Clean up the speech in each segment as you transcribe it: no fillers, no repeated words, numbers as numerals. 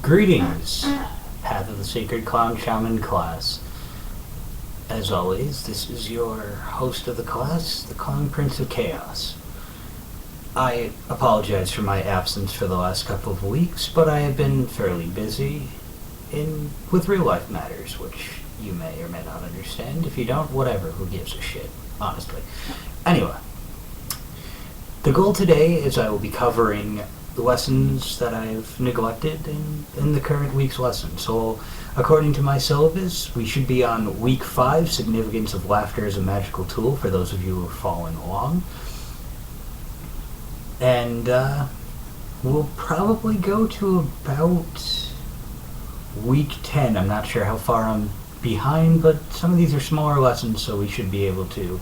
Greetings, Path of the Sacred Clown Shaman class. As always, this is your host of the class, the Clown Prince of Chaos. I apologize for my absence for the last couple of weeks, but I have been fairly busy with real life matters, which you may or may not understand. If you don't, whatever, who gives a shit, honestly. Anyway, the goal today is I will be covering the lessons that I've neglected in the current week's lesson. So, according to my syllabus, we should be on week 5, Significance of Laughter as a Magical Tool, for those of you who are following along. And we'll probably go to about week 10. I'm not sure how far I'm behind, but some of these are smaller lessons, so we should be able to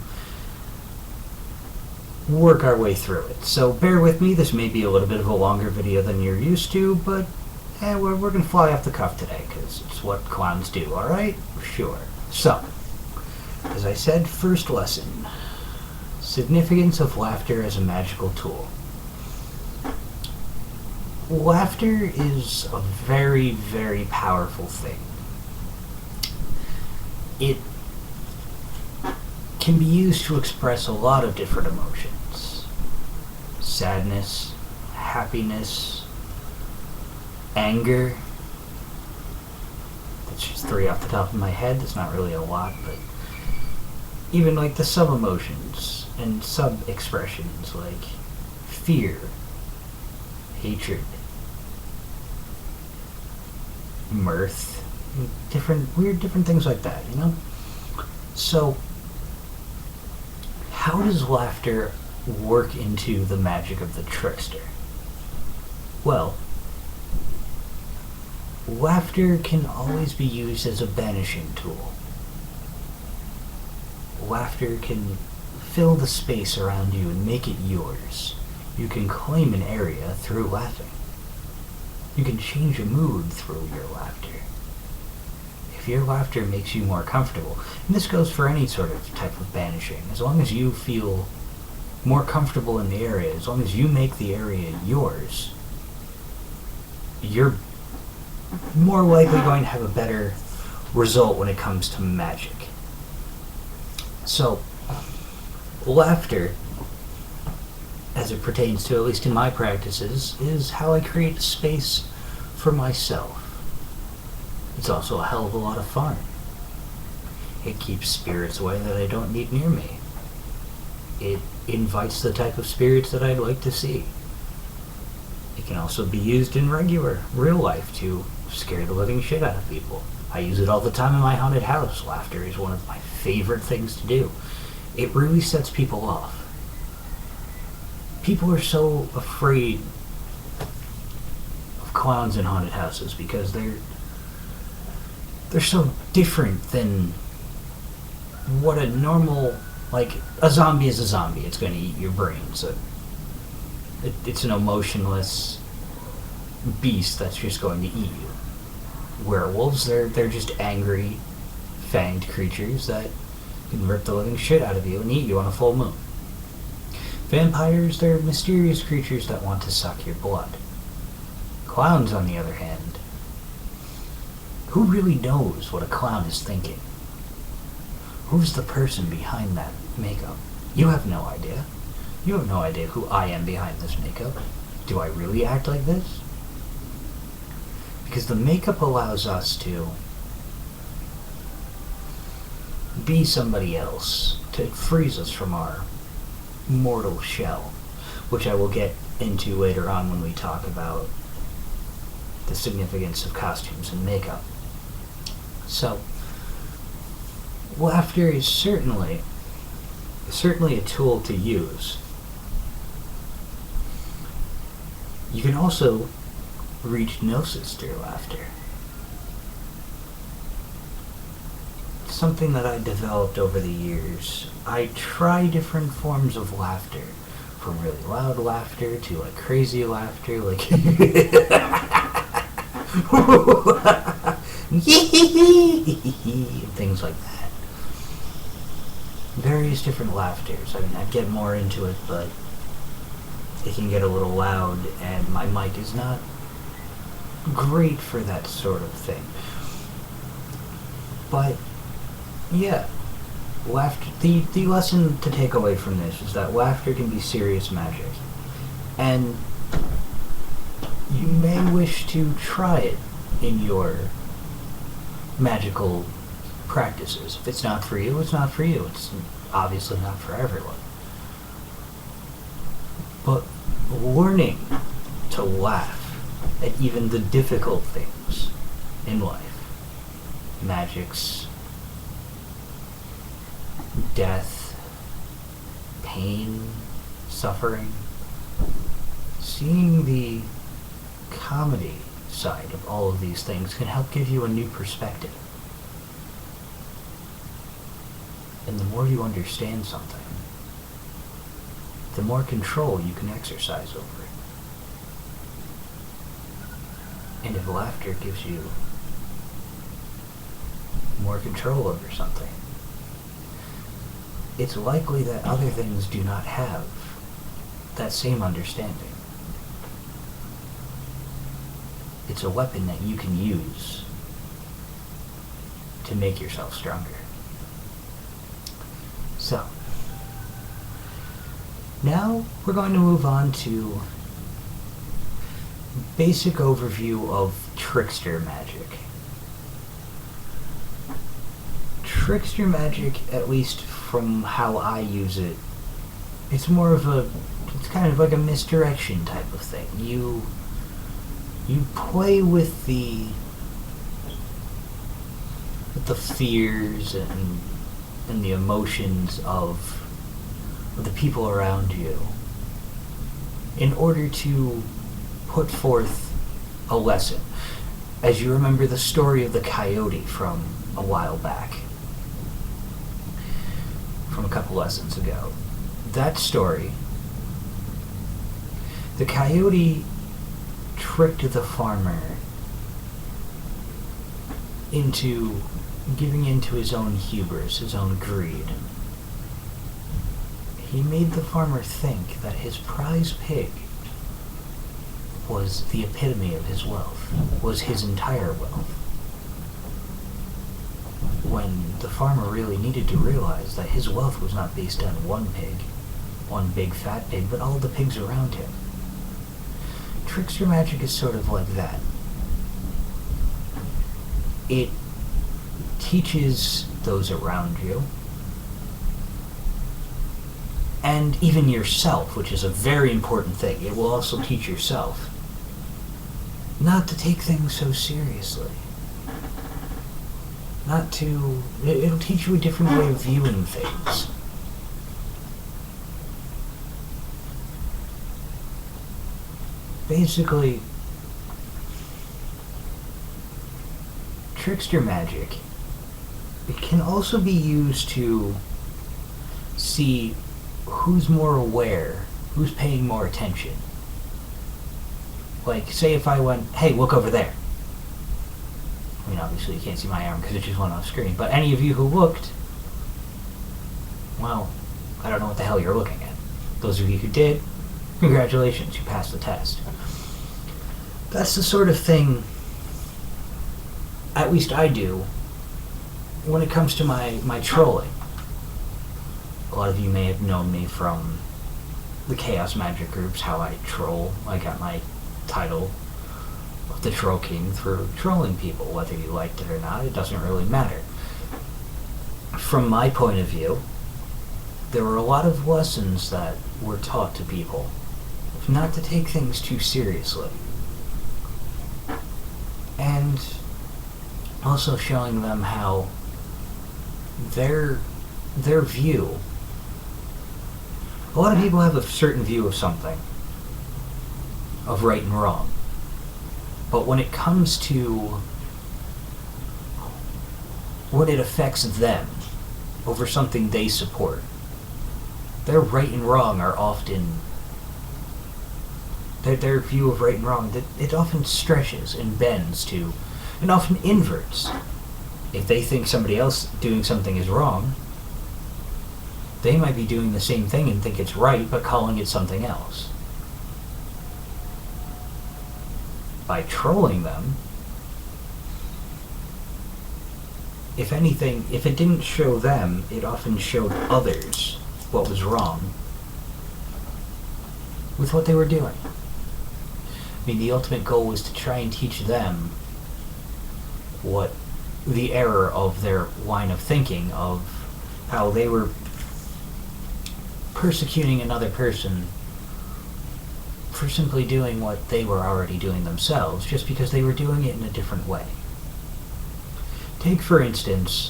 work our way through it. So bear with me, this may be a little bit of a longer video than you're used to, but we're going to fly off the cuff today, because it's what clowns do, alright? Sure. So, as I said, first lesson. Significance of laughter as a magical tool. Laughter is a very, very powerful thing. It can be used to express a lot of different emotions. Sadness, happiness, anger. That's just 3 off the top of my head. That's not really a lot, but even like the sub-emotions and sub-expressions like fear, hatred, mirth, different things like that, you know? So, how does laughter work into the magic of the trickster? Well, laughter can always be used as a banishing tool. Laughter can fill the space around you and make it yours. You can claim an area through laughing. You can change a mood through your laughter. If your laughter makes you more comfortable, and this goes for any sort of type of banishing, as long as you feel more comfortable in the area, as long as you make the area yours, you're more likely going to have a better result when it comes to magic. So, laughter, as it pertains to, at least in my practices, is how I create space for myself. It's also a hell of a lot of fun. It keeps spirits away that I don't need near me. It invites the type of spirits that I'd like to see. It can also be used in real life to scare the living shit out of people. I use it all the time in my haunted house. Laughter is one of my favorite things to do. It really sets people off. People are so afraid of clowns in haunted houses because they're so different than what a normal, like, a zombie is a zombie. It's going to eat your brain. So it's an emotionless beast that's just going to eat you. Werewolves, they're just angry, fanged creatures that can rip the living shit out of you and eat you on a full moon. Vampires, they're mysterious creatures that want to suck your blood. Clowns, on the other hand, who really knows what a clown is thinking? Who's the person behind that makeup? You have no idea. You have no idea who I am behind this makeup. Do I really act like this? Because the makeup allows us to be somebody else, to freeze us from our mortal shell, which I will get into later on when we talk about the significance of costumes and makeup. So, laughter is certainly a tool to use. You can also reach gnosis through laughter. Something that I developed over the years. I try different forms of laughter, from really loud laughter to like crazy laughter, like things like that. Various different laughters. I mean, I'd get more into it, but it can get a little loud, and my mic is not great for that sort of thing. But, yeah, laughter, the lesson to take away from this is that laughter can be serious magic. And you may wish to try it in your magical practices. If it's not for you, it's not for you. It's obviously not for everyone. But learning to laugh at even the difficult things in life, magics, death, pain, suffering, seeing the comedy side of all of these things can help give you a new perspective. And the more you understand something, the more control you can exercise over it. And if laughter gives you more control over something, it's likely that other things do not have that same understanding. It's a weapon that you can use to make yourself stronger. So, now we're going to move on to basic overview of trickster magic. Trickster magic, at least from how I use it, it's kind of like a misdirection type of thing. You play with the fears and the emotions of the people around you in order to put forth a lesson. As you remember the story of the coyote from a while back, from a couple lessons ago, that story, the coyote tricked the farmer into giving into his own hubris, his own greed. He made the farmer think that his prize pig was the epitome of his wealth, was his entire wealth, when the farmer really needed to realize that his wealth was not based on one pig, one big fat pig, but all the pigs around him. Trickster magic is sort of like that. It teaches those around you, and even yourself, which is a very important thing. It will also teach yourself not to take things so seriously. It'll teach you a different way of viewing things. Basically, trickster magic, it can also be used to see who's more aware, who's paying more attention. Like, say if I went, hey, look over there. I mean, obviously you can't see my arm because it just went off screen, but any of you who looked, well, I don't know what the hell you're looking at. Those of you who did, congratulations, you passed the test. That's the sort of thing, at least I do, when it comes to my trolling. A lot of you may have known me from the Chaos Magic groups, how I troll. I got my title of the Troll King through trolling people. Whether you liked it or not, it doesn't really matter. From my point of view, there were a lot of lessons that were taught to people, not to take things too seriously. And also showing them how their view, a lot of people have a certain view of something, of right and wrong. But when it comes to when it affects them over something they support, their right and wrong are often, their view of right and wrong, that it often stretches and bends to, and often inverts. If they think somebody else doing something is wrong, they might be doing the same thing and think it's right, but calling it something else. by trolling them, if anything, if it didn't show them, it often showed others what was wrong with what they were doing. I mean, the ultimate goal was to try and teach them what the error of their line of thinking, of how they were persecuting another person for simply doing what they were already doing themselves, just because they were doing it in a different way. Take, for instance,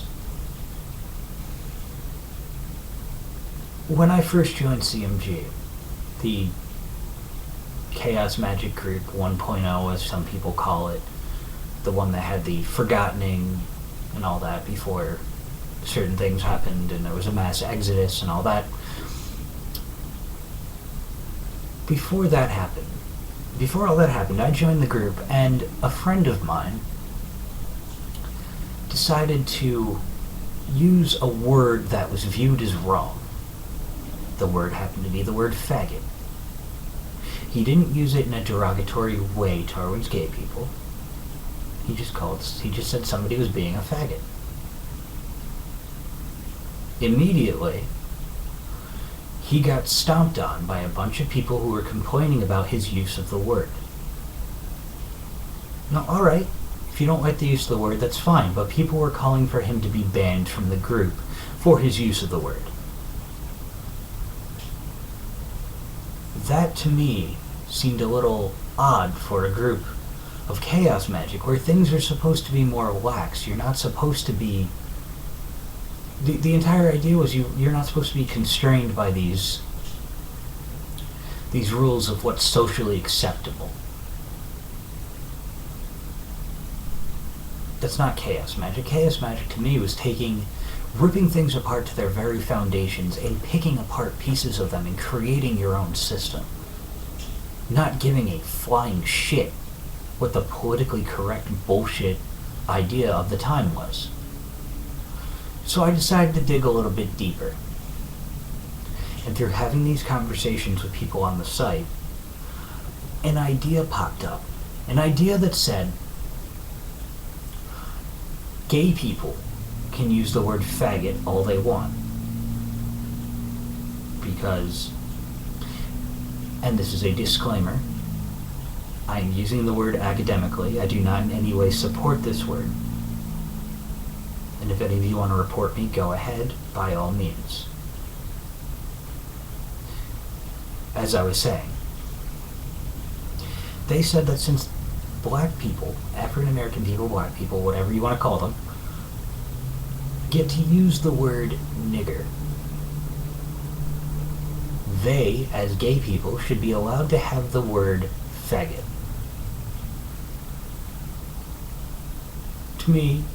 when I first joined CMG, the Chaos Magic Group 1.0, as some people call it, the one that had the Forgottening and all that before certain things happened and there was a mass exodus and all that. Before all that happened, I joined the group, and a friend of mine decided to use a word that was viewed as wrong. The word happened to be the word faggot. He didn't use it in a derogatory way towards gay people. He just said somebody was being a faggot. Immediately, he got stomped on by a bunch of people who were complaining about his use of the word. Now, alright, if you don't like the use of the word, that's fine, but people were calling for him to be banned from the group for his use of the word. That, to me, seemed a little odd for a group of chaos magic, where things are supposed to be more lax. You're not supposed to be... The entire idea was you're not supposed to be constrained by these rules of what's socially acceptable. That's not chaos magic. Chaos magic, to me, was ripping things apart to their very foundations and picking apart pieces of them and creating your own system. Not giving a flying shit what the politically correct bullshit idea of the time was. So I decided to dig a little bit deeper. And through having these conversations with people on the site, an idea popped up. An idea that said, gay people can use the word faggot all they want. Because, and this is a disclaimer, I am using the word academically. I do not in any way support this word. And if any of you want to report me, go ahead, by all means. As I was saying, they said that since black people, African American people, black people, whatever you want to call them, get to use the word nigger, they, as gay people, should be allowed to have the word faggot. To me,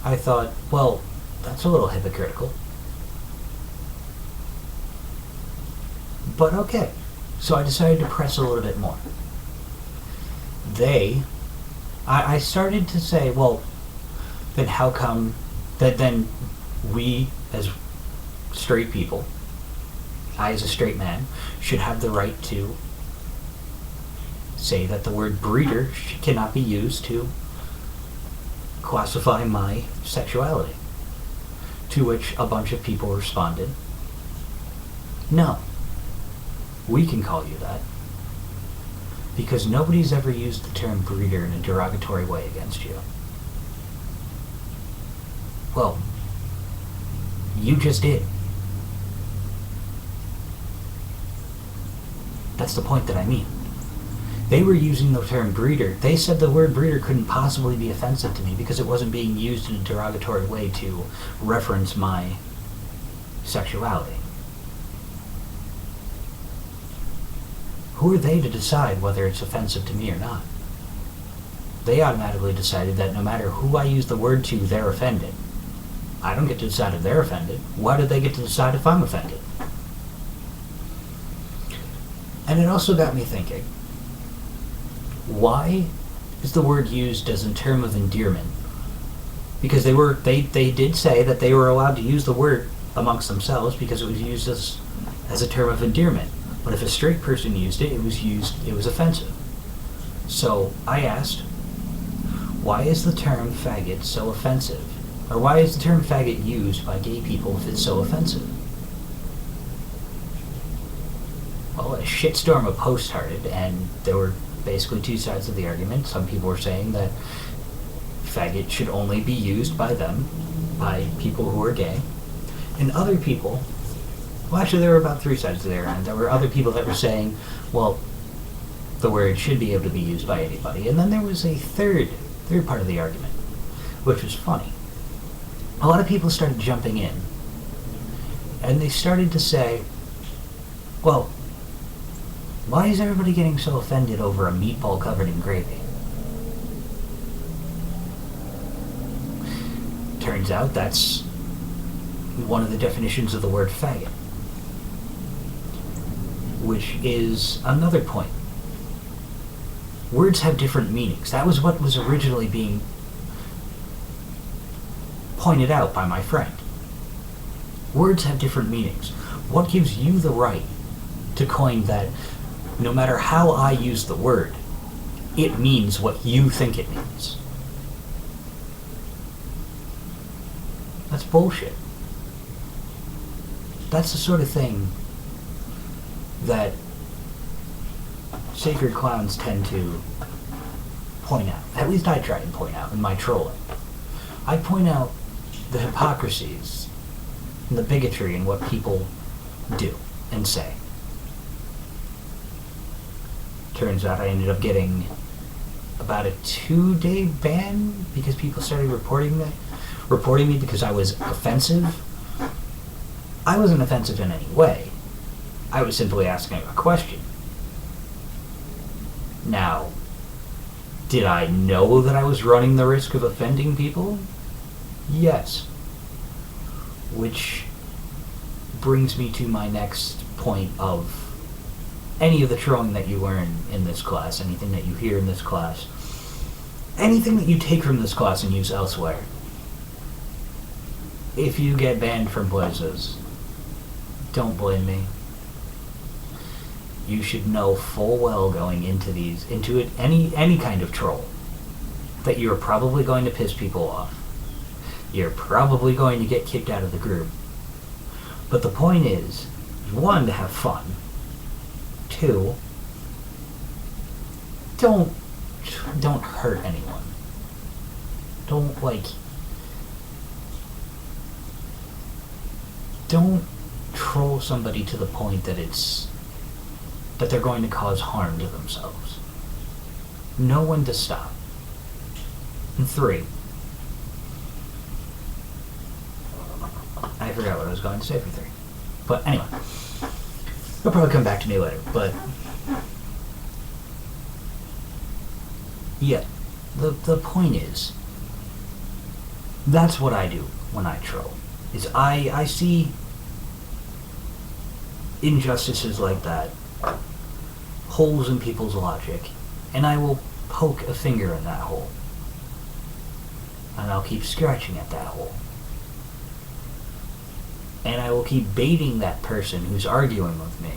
I thought, well, that's a little hypocritical. But okay. So I decided to press a little bit more. I started to say, well, then how come that then we, as straight people, I as a straight man, should have the right to say that the word breeder cannot be used to classify my sexuality. To which a bunch of people responded, no, we can call you that. Because nobody's ever used the term breeder in a derogatory way against you. Well, you just did. That's the point that I mean. They were using the term breeder. They said the word breeder couldn't possibly be offensive to me because it wasn't being used in a derogatory way to reference my sexuality. Who are they to decide whether it's offensive to me or not? They automatically decided that no matter who I use the word to, they're offended. I don't get to decide if they're offended. Why do they get to decide if I'm offended? And it also got me thinking, why is the word used as a term of endearment? Because they did say that they were allowed to use the word amongst themselves because it was used as a term of endearment. But if a straight person used it, it was offensive. So I asked, why is the term faggot so offensive? Or why is the term faggot used by gay people if it's so offensive? Well, a shitstorm of posts started, and there were basically two sides of the argument. Some people were saying that faggot should only be used by them, by people who are gay. And other people, well, actually there were about three sides to their end. There were other people that were saying, well, the word should be able to be used by anybody. And then there was a third part of the argument, which was funny. A lot of people started jumping in, and they started to say, well, why is everybody getting so offended over a meatball covered in gravy? Turns out that's one of the definitions of the word faggot, which is another point. Words have different meanings. That was what was originally being pointed out by my friend. Words have different meanings. What gives you the right to coin that no matter how I use the word, it means what you think it means? That's bullshit. That's the sort of thing that sacred clowns tend to point out. At least I try and point out in my trolling. I point out the hypocrisies and the bigotry in what people do and say. Turns out I ended up getting about a 2-day ban because people started reporting me because I was offensive. I wasn't offensive in any way. I was simply asking a question. Now, did I know that I was running the risk of offending people? Yes. Which brings me to my next point of any of the trolling that you learn in this class, anything that you hear in this class, anything that you take from this class and use elsewhere. If you get banned from places, don't blame me. You should know full well going into any kind of troll, that you're probably going to piss people off. You're probably going to get kicked out of the group. But the point is, 1, to have fun. 2, don't hurt anyone. Don't troll somebody to the point that they're going to cause harm to themselves. Know when to stop. And 3, I forgot what I was going to say for 3. But anyway, it'll probably come back to me later. But yeah, the point is, that's what I do when I troll. Is I see injustices like that, holes in people's logic, and I will poke a finger in that hole. And I'll keep scratching at that hole. And I will keep baiting that person who's arguing with me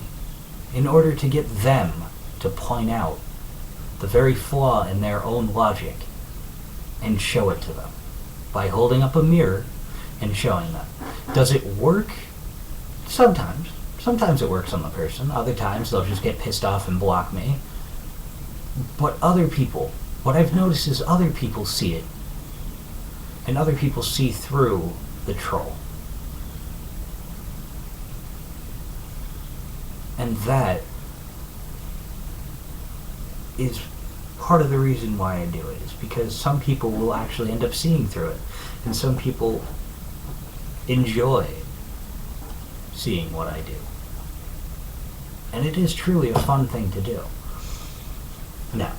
in order to get them to point out the very flaw in their own logic and show it to them by holding up a mirror and showing them. Does it work? Sometimes. Sometimes it works on the person. Other times they'll just get pissed off and block me. But other people, what I've noticed is other people see it. And other people see through the troll. And that is part of the reason why I do it, is because some people will actually end up seeing through it. And some people enjoy seeing what I do. And it is truly a fun thing to do. Now,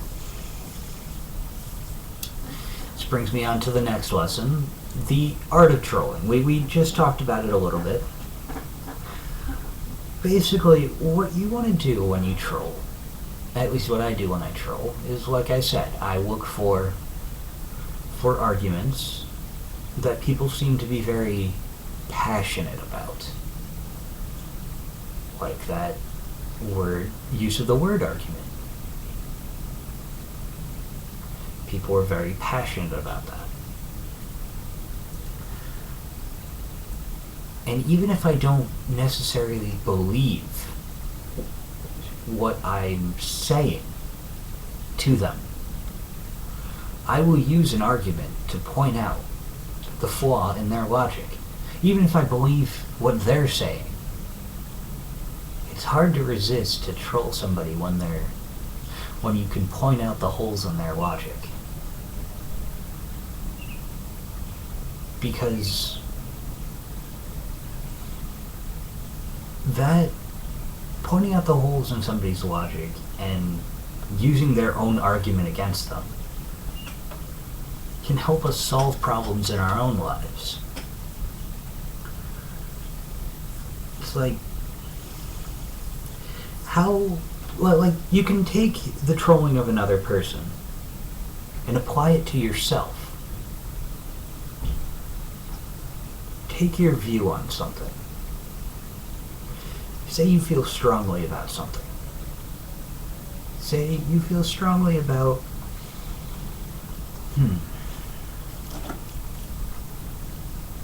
this brings me on to the next lesson, the art of trolling. We just talked about it a little bit. Basically, what you want to do when you troll, at least what I do when I troll, is, like I said, I look for arguments that people seem to be very passionate about. Like that use of the word argument. People are very passionate about that. And even if I don't necessarily believe what I'm saying to them, I will use an argument to point out the flaw in their logic. Even if I believe what they're saying, it's hard to resist to troll somebody when you can point out the holes in their logic. Because that pointing out the holes in somebody's logic and using their own argument against them can help us solve problems in our own lives. It's like you can take the trolling of another person and apply it to yourself. Take your view on something. Say you feel strongly about something. Say you feel strongly about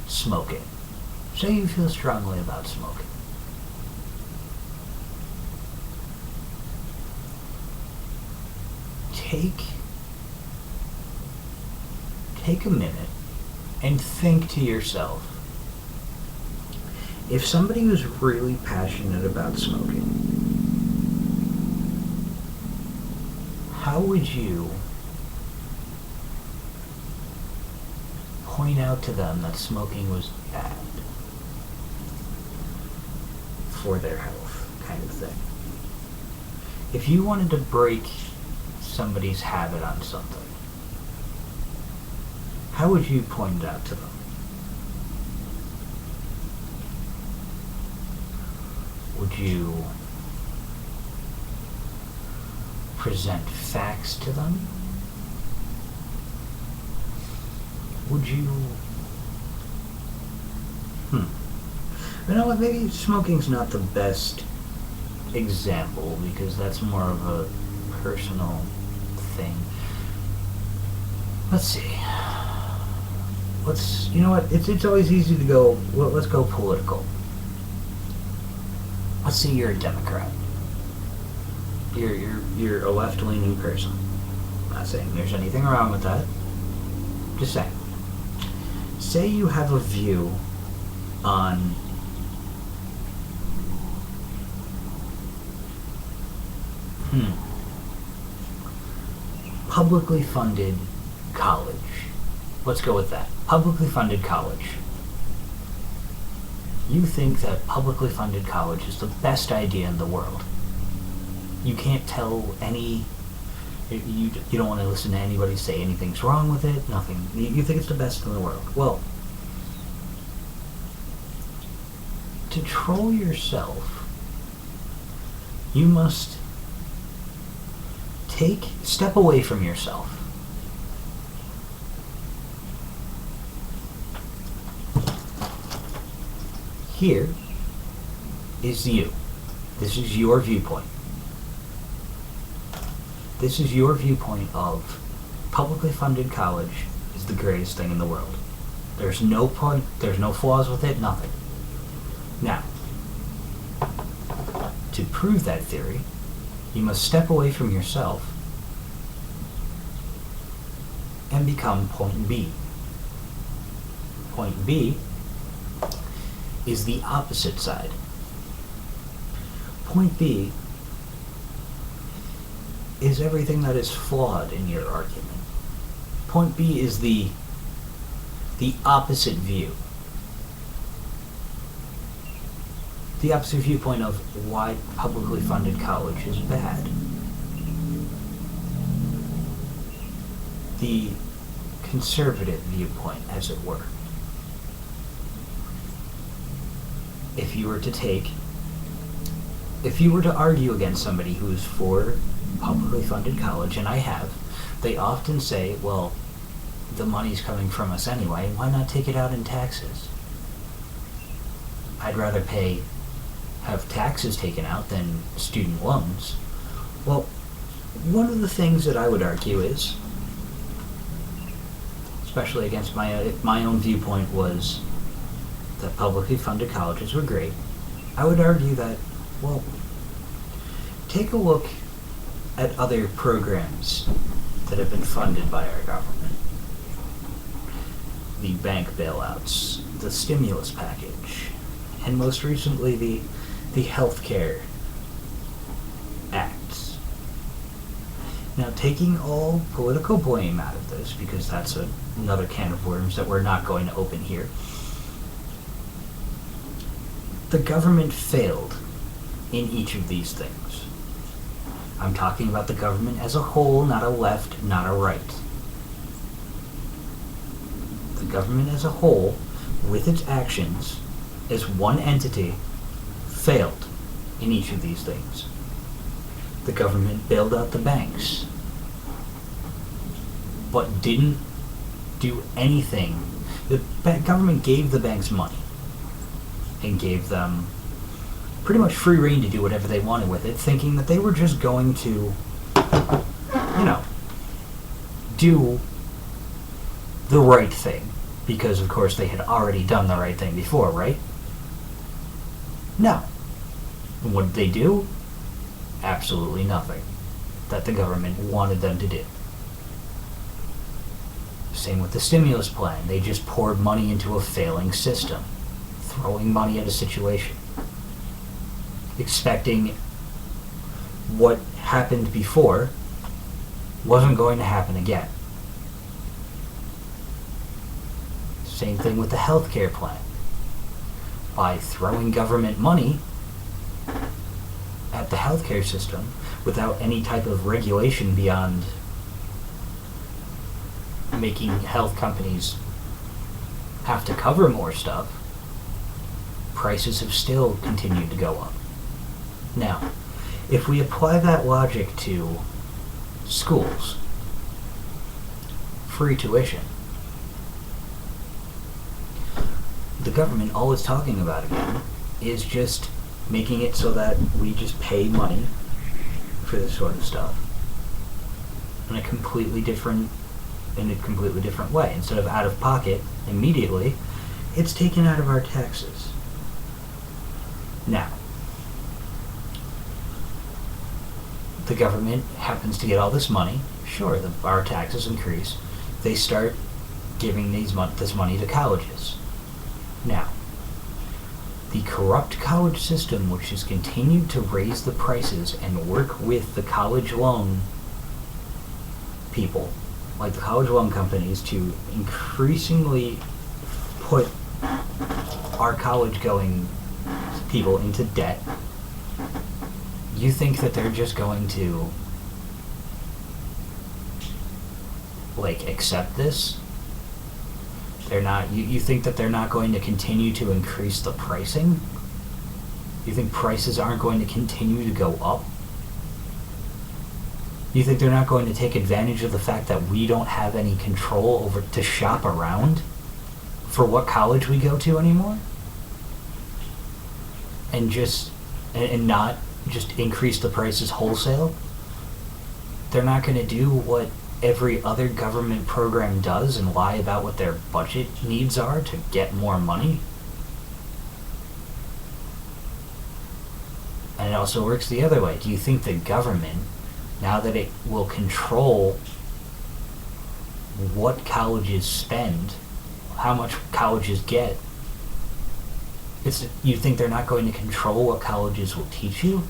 smoking. Say you feel strongly about smoking. Take a minute and think to yourself, if somebody was really passionate about smoking, how would you point out to them that smoking was bad for their health, kind of thing? If you wanted to break somebody's habit on something, how would you point it out to them? Would you present facts to them? Would you... You know what, maybe smoking's not the best example, because that's more of a personal thing. Let's see. You know what, it's always easy to go, well, let's go political. Let's say you're a Democrat. You're a left-leaning person. I'm not saying there's anything wrong with that. Just saying. Say you have a view on publicly funded college. Let's go with that. Publicly funded college. You think that publicly funded college is the best idea in the world. You can't tell you don't want to listen to anybody say anything's wrong with it, nothing. You think it's the best in the world. Well, to troll yourself, you must step away from yourself. Here is you. This is your viewpoint. This is your viewpoint of publicly funded college is the greatest thing in the world. There's no flaws with it, nothing. Now, to prove that theory, you must step away from yourself and become point B. Point B is the opposite side. Point B is everything that is flawed in your argument. Point B is the opposite view. The opposite viewpoint of why publicly funded college is bad. The conservative viewpoint, as it were. If you were to argue against somebody who is for publicly funded college, and I have, they often say, well, the money's coming from us anyway, why not take it out in taxes? I'd rather have taxes taken out than student loans. Well, one of the things that I would argue is, especially against if my own viewpoint was that publicly funded colleges were great, I would argue that, well, take a look at other programs that have been funded by our government. The bank bailouts, the stimulus package, and most recently the healthcare acts. Now, taking all political blame out of this, because that's another can of worms that we're not going to open here, the government failed in each of these things. I'm talking about the government as a whole, not a left, not a right. The government as a whole, with its actions, as one entity, failed in each of these things. The government bailed out the banks, but didn't do anything. The government gave the banks money and gave them pretty much free rein to do whatever they wanted with it, thinking that they were just going to, do the right thing. Because, of course, they had already done the right thing before, right? No. And what did they do? Absolutely nothing that the government wanted them to do. Same with the stimulus plan. They just poured money into a failing system, throwing money at a situation, expecting what happened before wasn't going to happen again. Same thing with the healthcare plan. By throwing government money at the healthcare system without any type of regulation beyond making health companies have to cover more stuff, prices have still continued to go up. Now, if we apply that logic to schools, free tuition, the government, all it's talking about again, is just making it so that we just pay money for this sort of stuff in a completely different way. Instead of out of pocket immediately, it's taken out of our taxes. Now, the government happens to get all this money. Sure, our taxes increase. They start giving this money to colleges. Now, the corrupt college system, which has continued to raise the prices and work with the college loan people, like the college loan companies, to increasingly put our college-going people into debt, you think that they're just going to, accept this? They're not. You think that they're not going to continue to increase the pricing? You think prices aren't going to continue to go up? You think they're not going to take advantage of the fact that we don't have any control over to shop around for what college we go to anymore? And not just increase the prices wholesale? They're not going to do what every other government program does and lie about what their budget needs are to get more money. And it also works the other way. Do you think the government, now that it will control what colleges spend, how much colleges get, you think they're not going to control what colleges will teach you?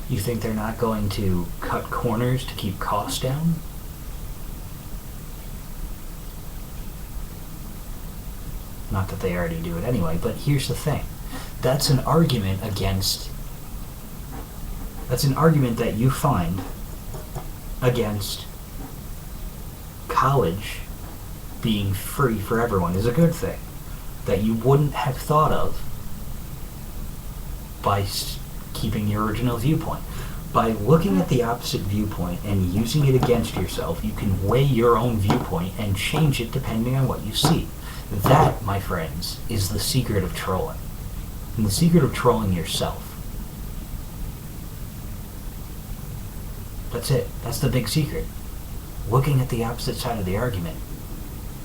You think they're not going to cut corners to keep costs down? Not that they already do it anyway, but here's the thing. That's an argument that you find against college being free for everyone is a good thing that you wouldn't have thought of by keeping your original viewpoint. By looking at the opposite viewpoint and using it against yourself, you can weigh your own viewpoint and change it depending on what you see. That, my friends, is the secret of trolling. And the secret of trolling yourself. That's it. That's the big secret. Looking at the opposite side of the argument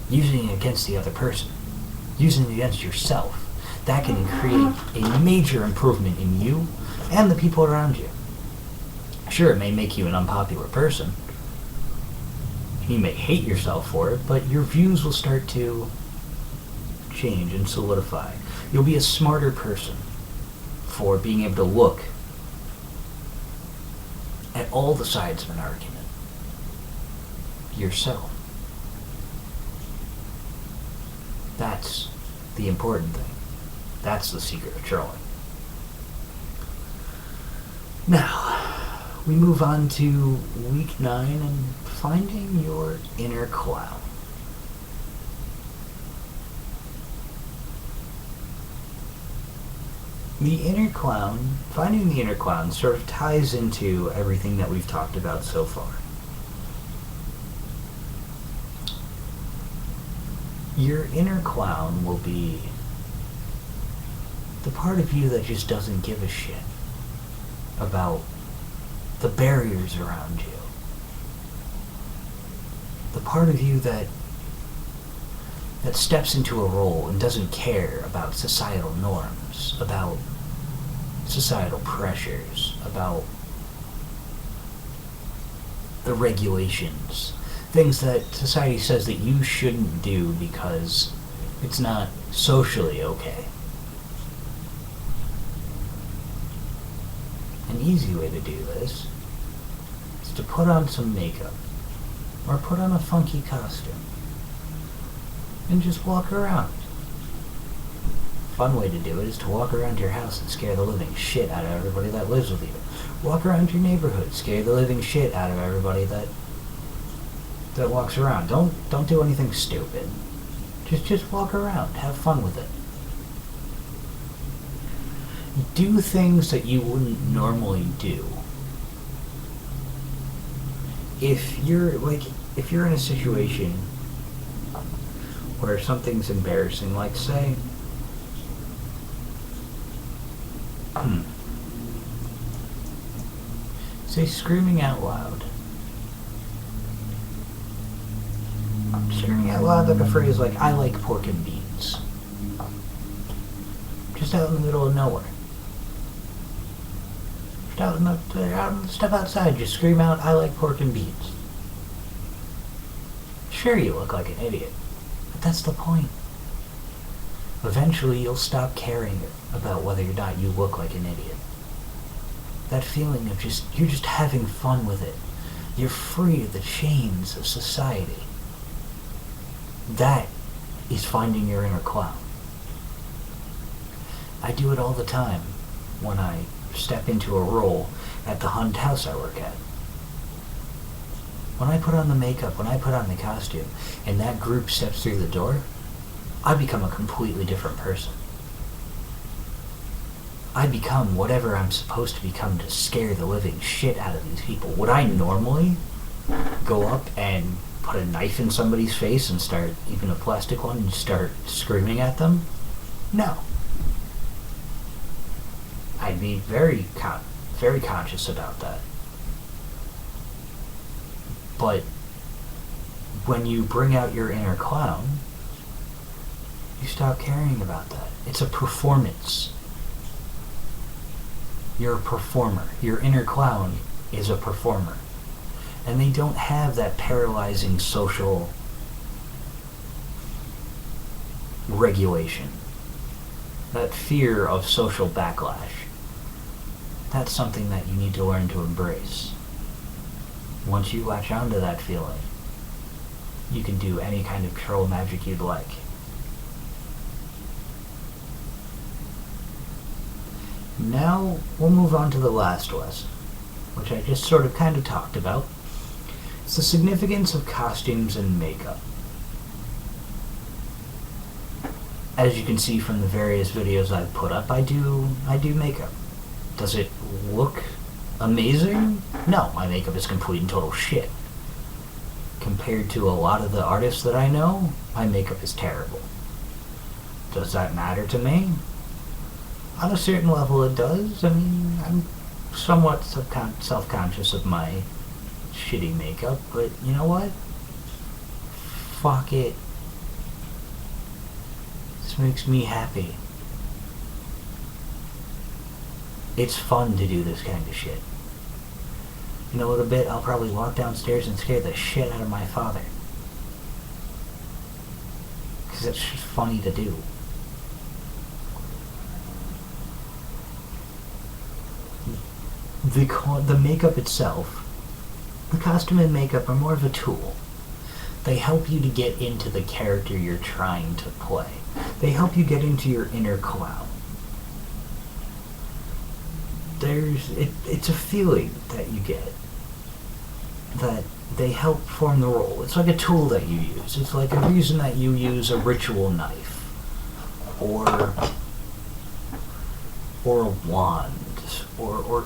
using it against the other person, using it against yourself. That can create a major improvement in you and the people around you. Sure, it may make you an unpopular person. You may hate yourself for it, but your views will start to change and solidify. You'll be a smarter person for being able to look at all the sides of an argument yourself. That's the important thing. That's the secret of trolling. Now, we move on to week 9 and finding your inner clown. The inner clown, finding the inner clown sort of ties into everything that we've talked about so far. Your inner clown will be the part of you that just doesn't give a shit about the barriers around you. The part of you that steps into a role and doesn't care about societal norms, about societal pressures, about the regulations, things that society says that you shouldn't do because it's not socially okay. An easy way to do this is to put on some makeup or put on a funky costume and just walk around. Fun way to do it is to walk around your house and scare the living shit out of everybody that lives with you. Walk around your neighborhood, scare the living shit out of everybody that walks around. Don't do anything stupid. Just walk around, have fun with it. Do things that you wouldn't normally do. If you're in a situation where something's embarrassing, like say screaming out loud. Screaming out loud like a phrase like, I like pork and beans. Just out in the middle of nowhere. Step outside, just scream out, I like pork and beans. Sure, you look like an idiot, but that's the point. Eventually, you'll stop caring about whether or not you look like an idiot. That feeling of you're just having fun with it. You're free of the chains of society. That is finding your inner clown. I do it all the time when I step into a role at the haunted house I work at. When I put on the makeup, when I put on the costume, and that group steps through the door, I become a completely different person. I become whatever I'm supposed to become to scare the living shit out of these people. Would I normally go up and put a knife in somebody's face and start, even a plastic one, and start screaming at them? No. I'd be very conscious about that. But when you bring out your inner clown, you stop caring about that. It's a performance. You're a performer. Your inner clown is a performer. And they don't have that paralyzing social regulation. That fear of social backlash. That's something that you need to learn to embrace. Once you latch onto that feeling, you can do any kind of troll magic you'd like. Now, we'll move on to the last lesson, which I just sort of kind of talked about. It's the significance of costumes and makeup. As you can see from the various videos I've put up, I do makeup. Does it look amazing? No, my makeup is complete and total shit. Compared to a lot of the artists that I know, my makeup is terrible. Does that matter to me? On a certain level it does. I mean, I'm somewhat self-conscious of my shitty makeup, but you know what? Fuck it. This makes me happy. It's fun to do this kind of shit. In a little bit, I'll probably walk downstairs and scare the shit out of my father. Because it's just funny to do. The makeup itself, the costume and makeup are more of a tool. They help you to get into the character you're trying to play. They help you get into your inner clown. It's a feeling that you get that they help form the role. It's like a tool that you use. It's like a reason that you use a ritual knife or a wand or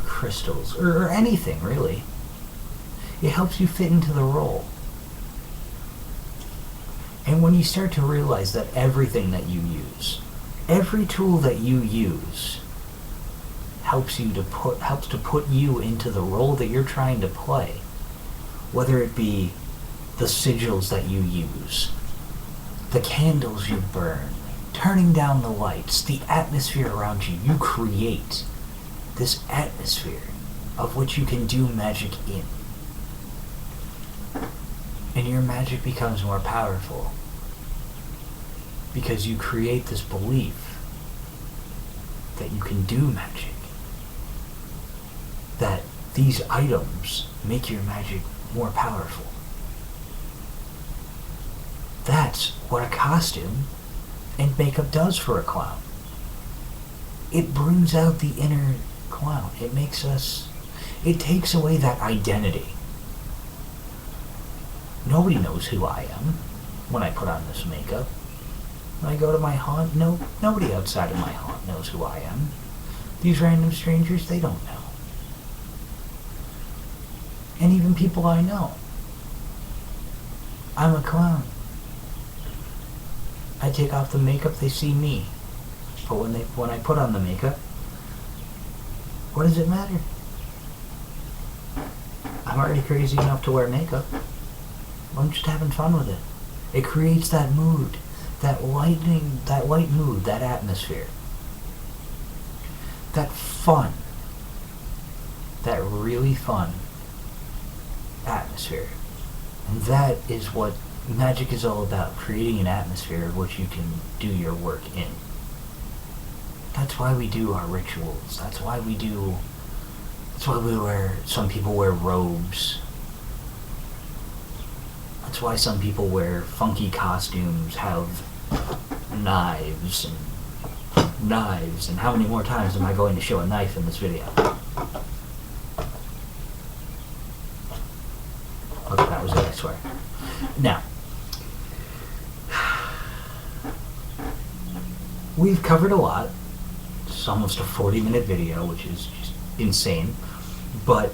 crystals or anything really. It helps you fit into the role. And when you start to realize that everything that you use, every tool that you use helps to put you into the role that you're trying to play, whether it be the sigils that you use, the candles you burn, turning down the lights, the atmosphere around you. You create this atmosphere of which you can do magic in. And your magic becomes more powerful because you create this belief that you can do magic. That these items make your magic more powerful. That's what a costume and makeup does for a clown. It brings out the inner clown. It takes away that identity. Nobody knows who I am when I put on this makeup. When I go to my haunt, nobody outside of my haunt knows who I am. These random strangers, they don't know. And even people I know. I'm a clown. I take off the makeup, they see me. But when I put on the makeup, what does it matter? I'm already crazy enough to wear makeup. I'm just having fun with it. It creates that mood, that light mood, that atmosphere. That fun. That really fun atmosphere. And that is what magic is all about, creating an atmosphere of which you can do your work in. That's why we do our rituals. That's why some people wear robes. That's why some people wear funky costumes, have knives, and how many more times am I going to show a knife in this video? Okay, that was it, I swear. Now, we've covered a lot. It's almost a 40-minute video, which is just insane. But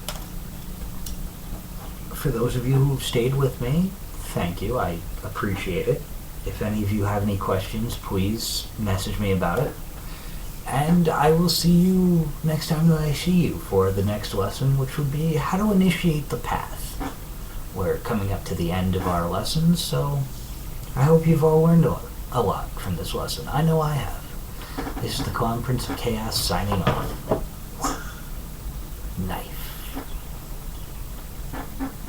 for those of you who've stayed with me, thank you. I appreciate it. If any of you have any questions, please message me about it. And I will see you next time that I see you for the next lesson, which would be how to initiate the path. We're coming up to the end of our lessons, so I hope you've all learned a lot from this lesson. I know I have. This is the Clown Prince of Chaos signing off.